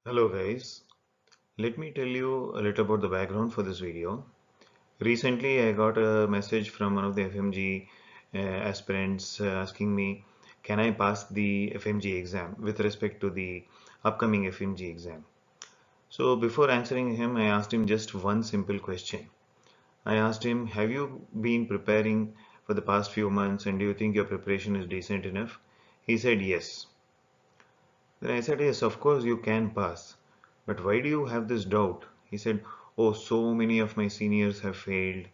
Hello guys, let me tell you a little about the background for this video. Recently I got a message from one of the FMG aspirants asking me can I pass the FMG exam with respect to the upcoming FMG exam. So before answering him I asked him just one simple question. I asked him, have you been preparing for the past few months and do you think your preparation is decent enough? He said yes. Then I said, yes, of course you can pass. But why do you have this doubt? He said, oh, so many of my seniors have failed.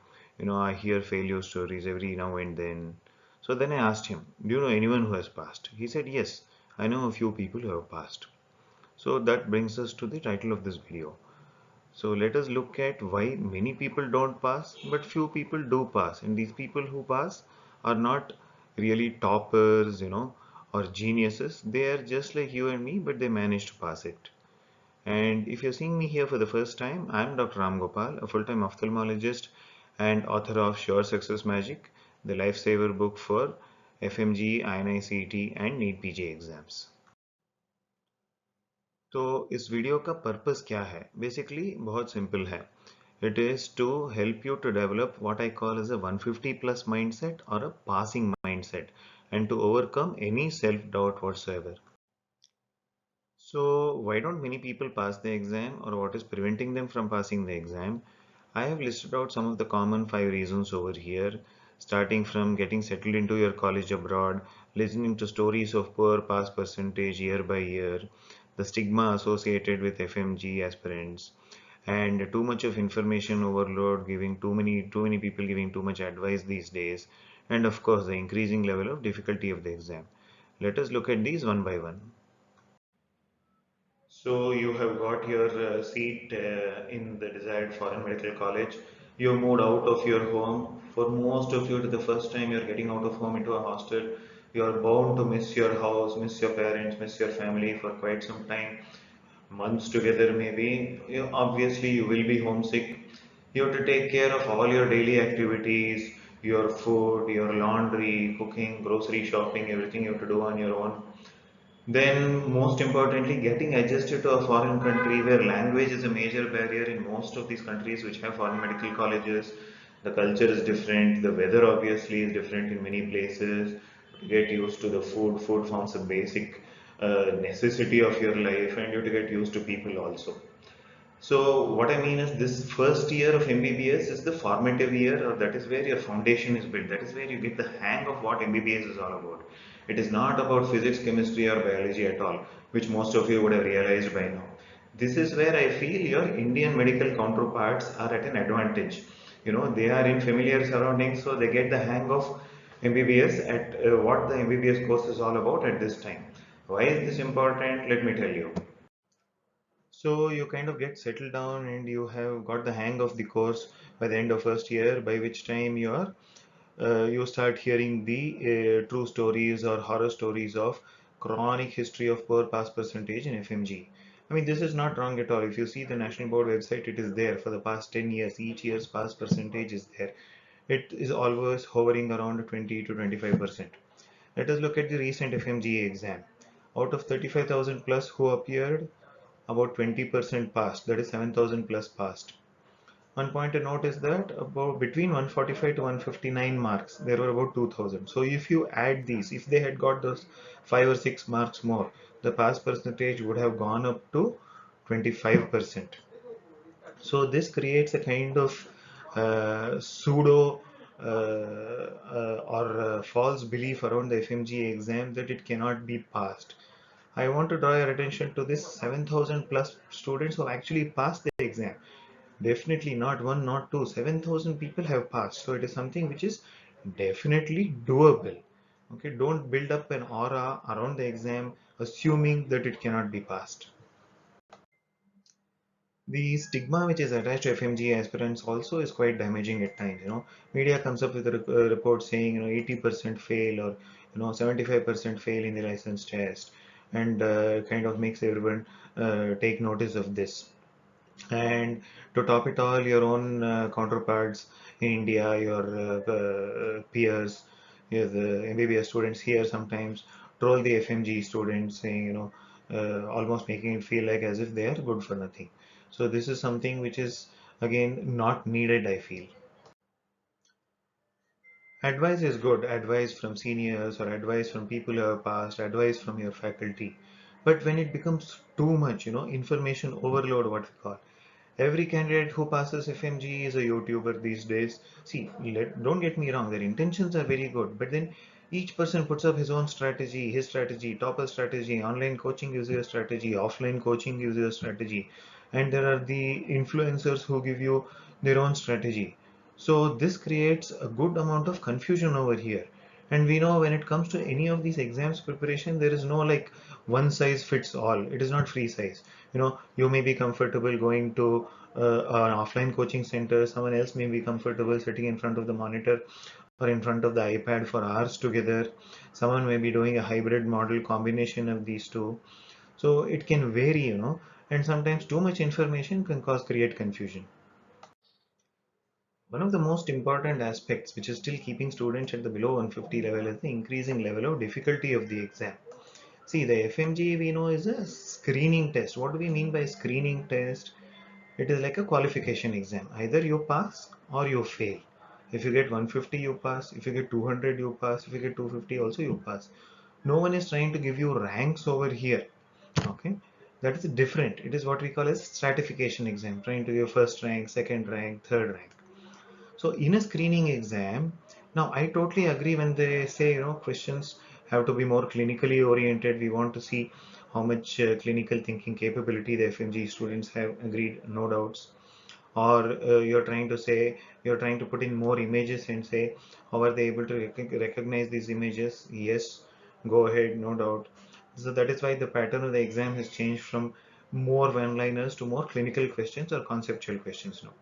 I hear failure stories every now and then. So then I asked him, do you know anyone who has passed? He said, yes, I know a few people who have passed. So that brings us to the title of this video. So let us look at why many people don't pass, but few people do pass. And these people who pass are not really toppers, or geniuses. They are just like you and me, but they manage to pass it. And if you're seeing me here for the first time, I'm Dr. Ram Gopal, a full-time ophthalmologist and author of Sure Success Magic, the lifesaver book for FMG, INI-CET and NEET PG exams. तो इस video का purpose क्या है basically बहुत simple है it is to help you to develop what I call as a 150 plus mindset और a passing mindset and to overcome any self doubt whatsoever. So why don't many people pass the exam or what is preventing them from passing the exam? I have listed out some of the common 5 reasons over here, starting from getting settled into your college abroad, listening to stories of poor pass percentage year by year, the stigma associated with FMG aspirants, and too much of information overload, giving too many people giving too much advice these days, and of course the increasing level of difficulty of the exam. Let us look at these one by one. So you have got your seat in the desired foreign medical college. You moved out of your home. For most of you, to the first time you're getting out of home into a hostel, you're bound to miss your house, miss your parents, miss your family for quite some time, months together maybe. Obviously, you will be homesick. You have to take care of all your daily activities, your food, your laundry, cooking, grocery shopping, everything you have to do on your own. Then, most importantly, getting adjusted to a foreign country where language is a major barrier in most of these countries which have foreign medical colleges. The culture is different, the weather obviously is different in many places. To get used to the food, food forms a basic necessity of your life, and you have to get used to people also. So what I mean is this first year of MBBS is the formative year, or that is where your foundation is built. That is where you get the hang of what MBBS is all about. It is not about physics, chemistry or biology at all, which most of you would have realized by now. This is where I feel your Indian medical counterparts are at an advantage. They are in familiar surroundings, so they get the hang of MBBS at what the MBBS course is all about at this time. Why is this important? Let me tell you. So you kind of get settled down and you have got the hang of the course by the end of first year, by which time you start hearing the true stories or horror stories of chronic history of poor pass percentage in FMG. I mean, this is not wrong at all. If you see the National Board website, it is there for the past 10 years. Each year's pass percentage is there. It is always hovering around 20 to 25%. Let us look at the recent FMGA exam. Out of 35,000 plus who appeared, about 20% passed, that is 7,000 plus passed. One point to note is that about between 145 to 159 marks, there were about 2,000. So if you add these, if they had got those 5 or 6 marks more, the pass percentage would have gone up to 25%. So this creates a kind of pseudo or false belief around the FMG exam that it cannot be passed. I want to draw your attention to this 7,000 plus students who actually passed the exam. Definitely not one, not two, 7,000 people have passed. So it is something which is definitely doable. Okay, don't build up an aura around the exam assuming that it cannot be passed. The stigma which is attached to FMG aspirants also is quite damaging at times. Media comes up with a report saying 80% fail, or 75% fail in the license test, and kind of makes everyone take notice of this. And to top it all, your own counterparts in India, your peers, the MBBS students here sometimes troll the FMG students saying, almost making it feel like as if they are good for nothing. So this is something which is again not needed, I feel. Advice is good, advice from seniors or advice from people who have passed, advice from your faculty. But when it becomes too much, information overload, what we call. Every candidate who passes FMG is a YouTuber these days. See, don't get me wrong, their intentions are very good, but then each person puts up his own strategy, his strategy, topper strategy, online coaching gives you a strategy, offline coaching gives you a strategy, and there are the influencers who give you their own strategy. So this creates a good amount of confusion over here. And we know when it comes to any of these exams preparation, there is no like one size fits all. It is not free size. You may be comfortable going to an offline coaching center. Someone else may be comfortable sitting in front of the monitor or in front of the iPad for hours together. Someone may be doing a hybrid model combination of these two. So it can vary, and sometimes too much information can create confusion. One of the most important aspects which is still keeping students at the below 150 level is the increasing level of difficulty of the exam. See, the FMG we know is a screening test. What do we mean by screening test? It is like a qualification exam. Either you pass or you fail. If you get 150, you pass. If you get 200, you pass. If you get 250, also you pass. No one is trying to give you ranks over here. Okay, that is different. It is what we call as stratification exam, trying to give first rank, second rank, third rank. So in a screening exam, now I totally agree when they say, questions have to be more clinically oriented. We want to see how much clinical thinking capability the FMG students have. Agreed, no doubts. Or you're trying to put in more images and say how are they able to recognize these images. Yes, go ahead, no doubt. So that is why the pattern of the exam has changed from more one-liners to more clinical questions or conceptual questions now.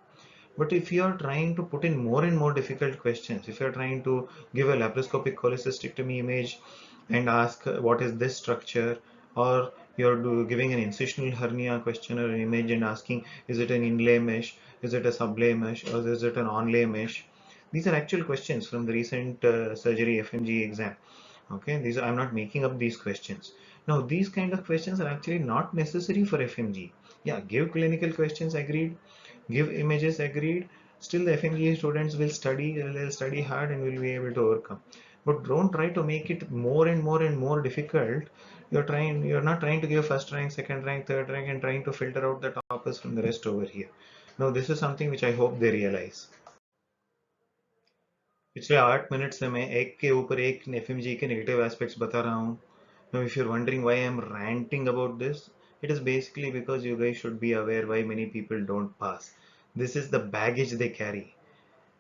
But if you are trying to put in more and more difficult questions, if you are trying to give a laparoscopic cholecystectomy image and ask what is this structure, or you're giving an incisional hernia question or an image and asking is it an inlay mesh, is it a sublay mesh, or is it an onlay mesh? These are actual questions from the recent surgery FMG exam. Okay, I'm not making up these questions. Now, these kind of questions are actually not necessary for FMG. Yeah, give clinical questions, agreed. Give images, agreed. Still, the FMGA students will study, they'll study hard and will be able to overcome. But don't try to make it more and more and more difficult. You're not trying to give first rank, second rank, third rank, and trying to filter out the toppers from the rest over here. Now, this is something which I hope they realize. पिछले 8 minute से मैं एक के ऊपर एक FMG के negative aspects बता रहा हूँ. Now, if you're wondering why I'm ranting about this, it is basically because you guys should be aware why many people don't pass. This is the baggage they carry.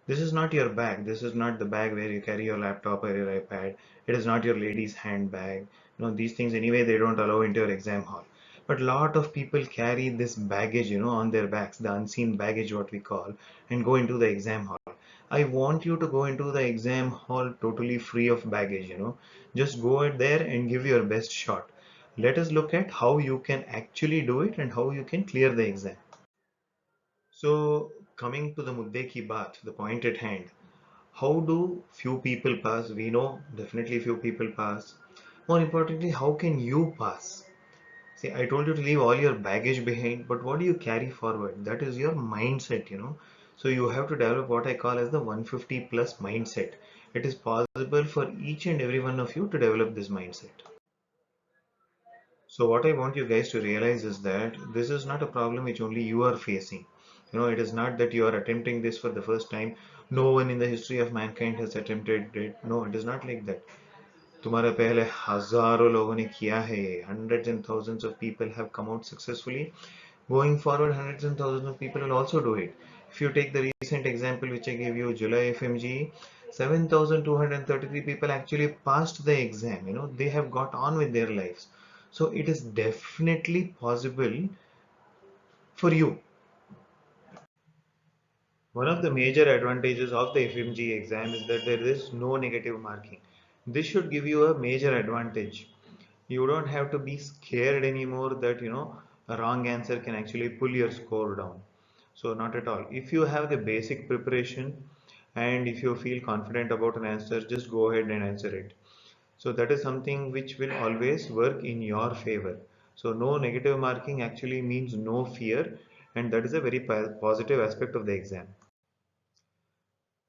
This is not your bag. This is not the bag where you carry your laptop or your iPad. It is not your lady's handbag. These things anyway they don't allow into your exam hall. But a lot of people carry this baggage, on their backs, the unseen baggage, what we call, and go into the exam hall. I want you to go into the exam hall totally free of baggage. Just go out there and give your best shot. Let us look at how you can actually do it and how you can clear the exam. So, coming to the mudde ki baat, the point at hand. How do few people pass? We know definitely few people pass. More importantly, how can you pass? See, I told you to leave all your baggage behind, but what do you carry forward? That is your mindset. So you have to develop what I call as the 150 plus mindset. It is possible for each and every one of you to develop this mindset. So what I want you guys to realize is that this is not a problem which only you are facing. It is not that you are attempting this for the first time. No one in the history of mankind has attempted it. No, it is not like that. तुम्हारे पहले हजारों लोगों ने किया है ये. Hundreds and thousands of people have come out successfully. Going forward, hundreds and thousands of people will also do it. If you take the recent example which I gave you, July FMG, 7,233 people actually passed the exam. They have got on with their lives. So it is definitely possible for you. One of the major advantages of the FMG exam is that there is no negative marking. This should give you a major advantage. You don't have to be scared anymore that a wrong answer can actually pull your score down. So not at all. If you have the basic preparation and if you feel confident about an answer, just go ahead and answer it. So that is something which will always work in your favor. So no negative marking actually means no fear, and that is a very positive aspect of the exam.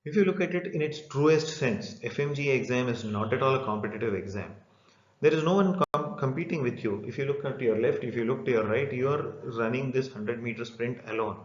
If you look at it in its truest sense, FMGA exam is not at all a competitive exam. There is no one competing with you. If you look at your left, if you look to your right, you are running this 100-meter sprint alone.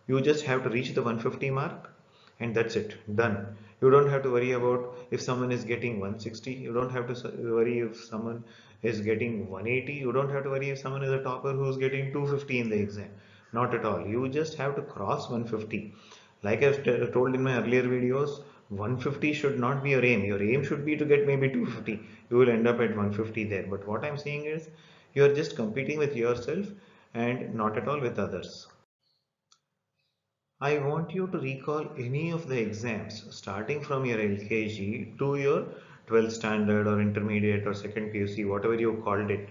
You just have to reach the 150 mark, and that's it, done. You don't have to worry about if someone is getting 160. You don't have to worry if someone is getting 180. You don't have to worry if someone is a topper who's getting 250 in the exam. Not at all. You just have to cross 150. Like I've told in my earlier videos, 150 should not be your aim. Your aim should be to get maybe 250. You will end up at 150 there. But what I'm saying is, you are just competing with yourself and not at all with others. I want you to recall any of the exams starting from your LKG to your 12th standard or intermediate or second PUC, whatever you called it.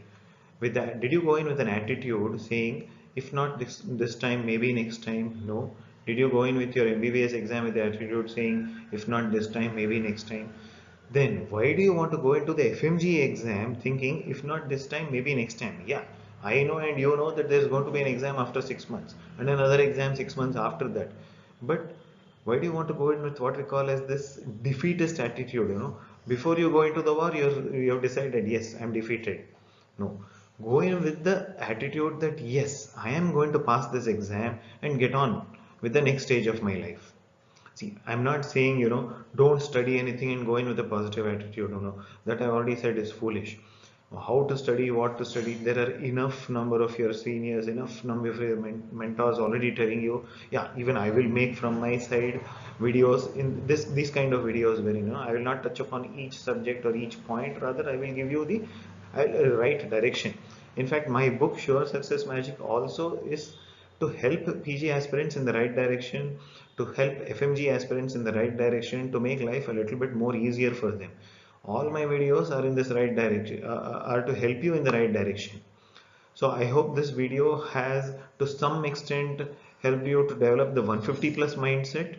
With that, did you go in with an attitude saying, if not this time, maybe next time? No. Did you go in with your MBBS exam with the attitude saying, if not this time, maybe next time? Then why do you want to go into the FMG exam thinking, if not this time, maybe next time? Yeah, I know and you know that there's going to be an exam after 6 months and another exam 6 months after that. But why do you want to go in with what we call as this defeatist attitude? Before you go into the war, you have decided, yes, I'm defeated. No, go in with the attitude that yes, I am going to pass this exam and get on with the next stage of my life. See, I'm not saying, don't study anything and go in with a positive attitude. No, that I already said is foolish. How to study, what to study, there are enough number of your seniors, enough number of your mentors already telling you. Yeah, even I will make from my side videos in these kind of videos where, I will not touch upon each subject or each point. Rather, I will give you the right direction. In fact, my book, Sure Success Magic, also is to help PG aspirants in the right direction, to help FMG aspirants in the right direction, to make life a little bit more easier for them. All my videos are in this right direction, are to help you in the right direction. So I hope this video has to some extent helped you to develop the 150 plus mindset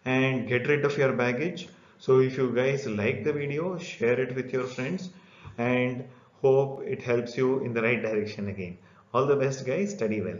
and get rid of your baggage. So if you guys like the video, share it with your friends and hope it helps you in the right direction again. All the best guys, study well.